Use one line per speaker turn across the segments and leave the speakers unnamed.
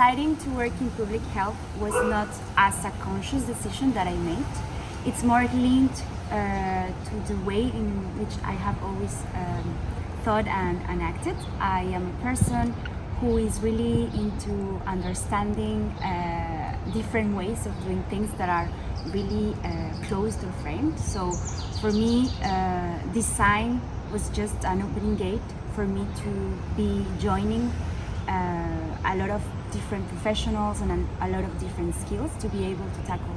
deciding to work in public health was not as a conscious decision that I made. It's more linked to the way in which I have always thought and acted. I am a person who is really into understanding different ways of doing things that are really closed or framed. So for me, design was just an opening gate for me to be joining a lot of different professionals and a lot of different skills to be able to tackle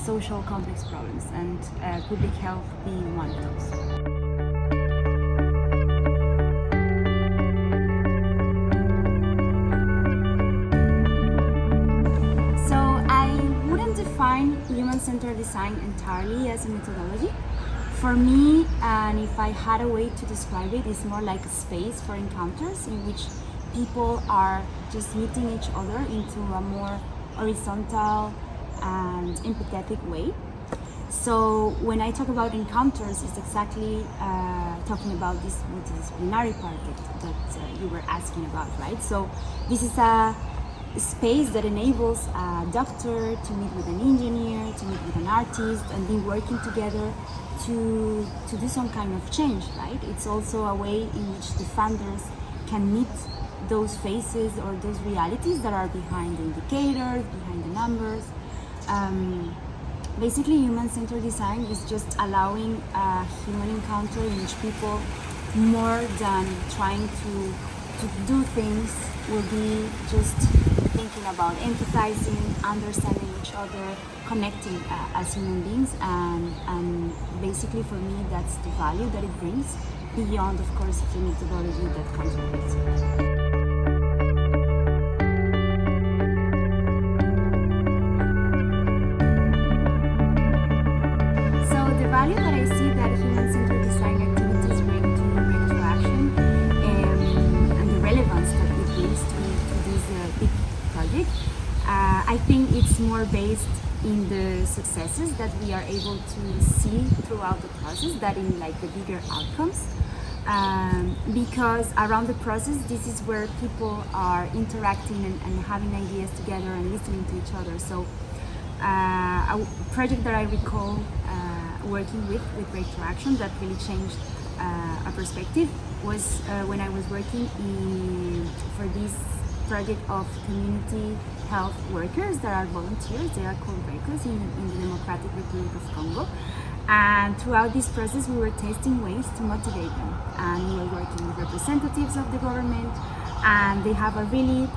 social complex problems, and public health being one of those. So I wouldn't define human-centered design entirely as a methodology. For me, and if I had a way to describe it, it's more like a space for encounters in which people are just meeting each other into a more horizontal and empathetic way. So when I talk about encounters, it's exactly talking about this multidisciplinary part that you were asking about, right? So this is a space that enables a doctor to meet with an engineer, to meet with an artist, and be working together to do some kind of change, right? It's also a way in which the funders can meet those faces or those realities that are behind the indicators, behind the numbers. Basically, human-centered design is just allowing a human encounter in which people, more than trying to do things, will be just thinking about empathizing, understanding each other, connecting as human beings, and basically for me that's the value that it brings beyond, of course, the methodology that comes with it. The value that I see that human-centered design activities bring to breakthrough action, and the relevance that it brings to this big project, I think it's more based in the successes that we are able to see throughout the process than in like the bigger outcomes. Because around the process, this is where people are interacting and having ideas together and listening to each other. So a project that I recall working with Breakthrough Action that really changed a perspective was when I was working for this project of community health workers that are volunteers. They are called breakers in the Democratic Republic of Congo. And throughout this process, we were testing ways to motivate them. And we were working with representatives of the government, and they have a really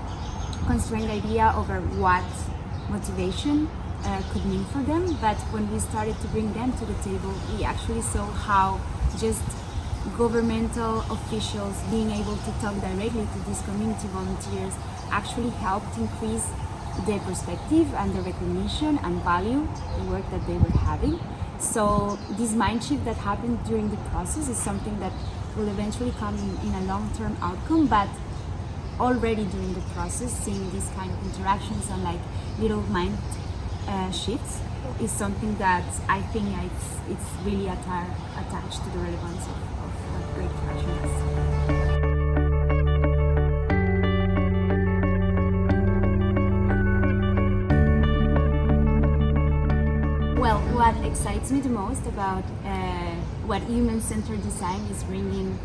constrained idea over what motivation could mean for them. But when we started to bring them to the table, we actually saw how just governmental officials being able to talk directly to these community volunteers actually helped increase their perspective and the recognition and value the work that they were having. So this mind shift that happened during the process is something that will eventually come in a long-term outcome, but already during the process, seeing these kind of interactions and like little mind shifts is something that I think it's really attached to the relevance of what breakthrough action is. Well, what excites me the most about what human-centered design is bringing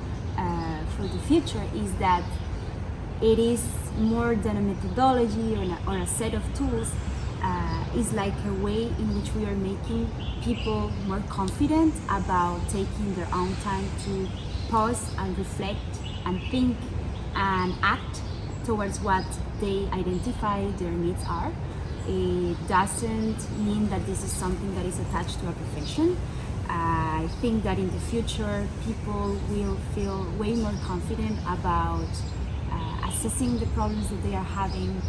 for the future is that it is more than a methodology or a set of tools. Is like a way in which we are making people more confident about taking their own time to pause and reflect and think and act towards what they identify their needs are. It doesn't mean that this is something that is attached to a profession. I think that in the future, people will feel way more confident about assessing the problems that they are having,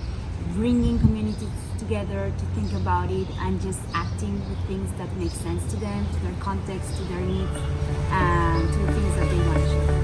bringing communities together to think about it, and just acting with things that make sense to them, to their context, to their needs, and to the things that they want to share.